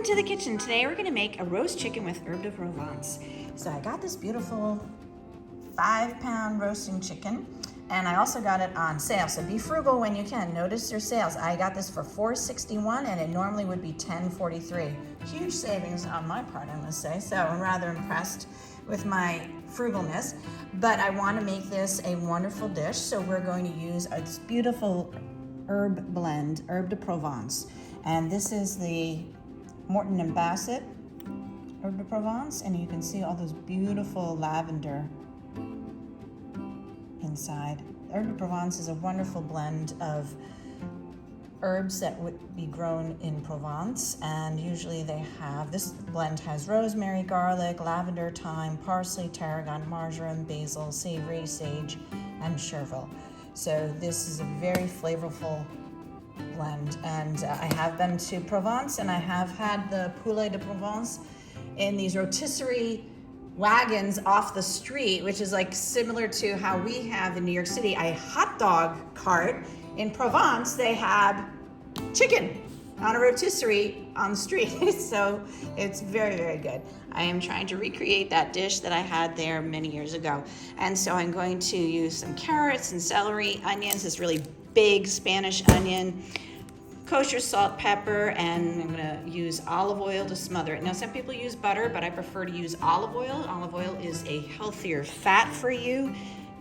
Welcome to the kitchen. Today we're gonna make a roast chicken with Herbs de Provence. So I got this beautiful 5-pound roasting chicken, and I also got it on sale. So be frugal when you can. Notice your sales. I got this for $4.61 and it normally would be $10.43. Huge savings on my part, I must say. So I'm rather impressed with my frugalness, but I want to make this a wonderful dish. So we're going to use this beautiful herb blend, Herbs de Provence. And this is the Morton and Bassett Herbs de Provence, and you can see all those beautiful lavender inside. Herbs de Provence is a wonderful blend of herbs that would be grown in Provence, and usually this blend has rosemary, garlic, lavender, thyme, parsley, tarragon, marjoram, basil, savory, sage, and chervil. So this is a very flavorful blend, and I have been to Provence, and I have had the poulet de Provence in these rotisserie wagons off the street, which is like similar to how we have in New York City a hot dog cart. In Provence, they have chicken on a rotisserie on the street. So it's very, very good. I am trying to recreate that dish that I had there many years ago. And so I'm going to use some carrots and celery, onions, this really big Spanish onion, kosher salt, pepper, and I'm gonna use olive oil to smother it. Now, some people use butter, but I prefer to use olive oil. Olive oil is a healthier fat for you,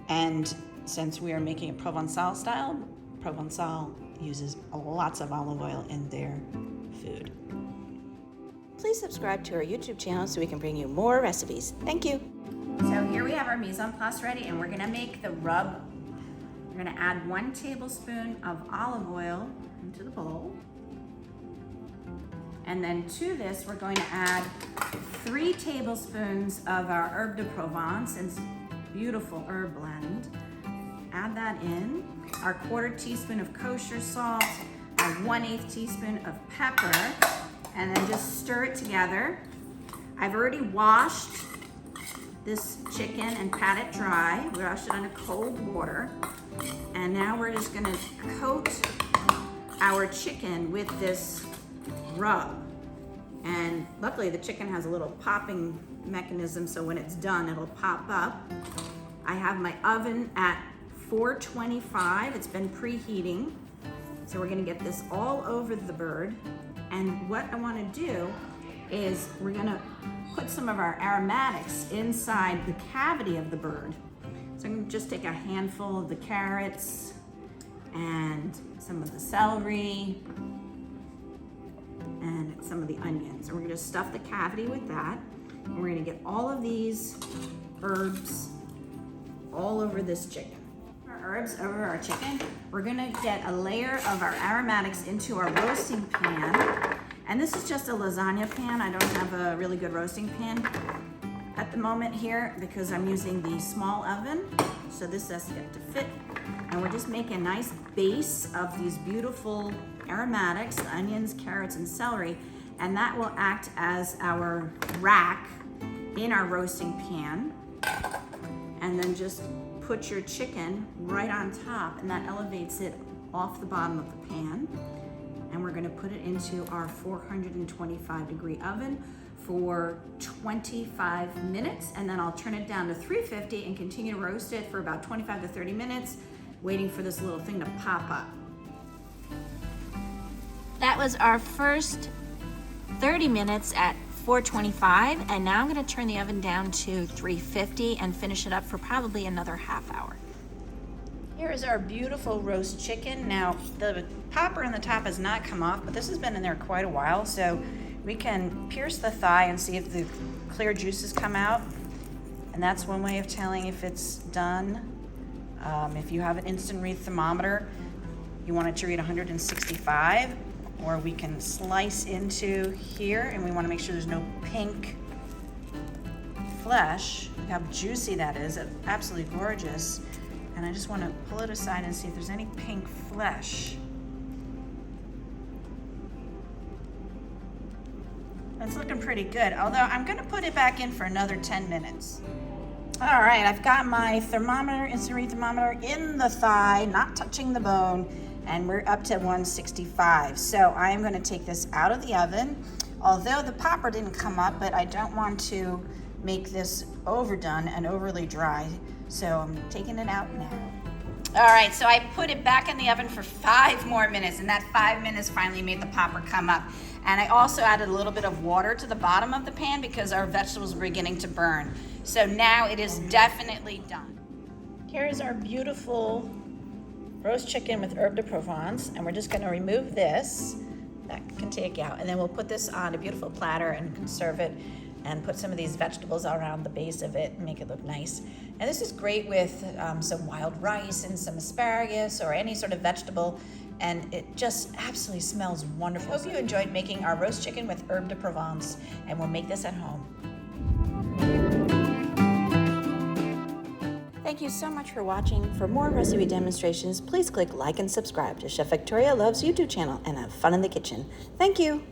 and since we are making it Provençal style, Provençal uses lots of olive oil in their food. Please subscribe to our YouTube channel so we can bring you more recipes. Thank you. So here we have our mise en place ready, and we're gonna make the rub. We're gonna add 1 tablespoon of olive oil into the bowl. And then to this, we're going to add 3 tablespoons of our Herbs de Provence and beautiful herb blend. Add that in. Our 1/4 teaspoon of kosher salt, our 1/8 teaspoon of pepper, and then just stir it together. I've already washed this chicken and pat it dry. We washed it under cold water. And now we're just gonna coat our chicken with this rub. And luckily the chicken has a little popping mechanism, so when it's done, it'll pop up. I have my oven at 425. It's been preheating. So we're gonna get this all over the bird. And what I wanna do is we're gonna put some of our aromatics inside the cavity of the bird. So I'm gonna just take a handful of the carrots and some of the celery and some of the onions. And we're gonna stuff the cavity with that. And we're gonna get all of these herbs all over this chicken. Our herbs over our chicken. We're gonna get a layer of our aromatics into our roasting pan. And this is just a lasagna pan. I don't have a really good roasting pan at the moment here because I'm using the small oven. So this has to get to fit. And we're just making a nice base of these beautiful aromatics, the onions, carrots, and celery. And that will act as our rack in our roasting pan. And then just put your chicken right on top, and that elevates it off the bottom of the pan. And we're gonna put it into our 425-degree oven for 25 minutes, and then I'll turn it down to 350 and continue to roast it for about 25 to 30 minutes, waiting for this little thing to pop up. That was our first 30 minutes at 425, and now I'm gonna turn the oven down to 350 and finish it up for probably another half hour. Here is our beautiful roast chicken. Now, the popper on the top has not come off, but this has been in there quite a while, so we can pierce the thigh and see if the clear juices come out. And that's one way of telling if it's done. If you have an instant read thermometer, you want it to read 165, or we can slice into here, and we want to make sure there's no pink flesh. Look how juicy that is. It's absolutely gorgeous. And I just want to pull it aside and see if there's any pink flesh. It's looking pretty good, although I'm gonna put it back in for another 10 minutes. All right, I've got my thermometer, instant read thermometer in the thigh, not touching the bone, and we're up to 165. So I am gonna take this out of the oven. although the popper didn't come up, but I don't want to make this overdone and overly dry. So I'm taking it out now. All right, so I put it back in the oven for 5 more minutes, and that 5 minutes finally made the popper come up. And I also added a little bit of water to the bottom of the pan because our vegetables were beginning to burn. So now it is definitely done. Here is our beautiful roast chicken with Herbes de Provence, and we're just gonna remove this. That can take out, and then we'll put this on a beautiful platter and conserve it and put some of these vegetables around the base of it and make it look nice. And this is great with some wild rice and some asparagus or any sort of vegetable, and it just absolutely smells wonderful. I hope you enjoyed making our roast chicken with Herbes de Provence, and we'll make this at home. Thank you so much for watching. For more recipe demonstrations, please click like and subscribe to Chef Victoria Loves YouTube channel and have fun in the kitchen. Thank you.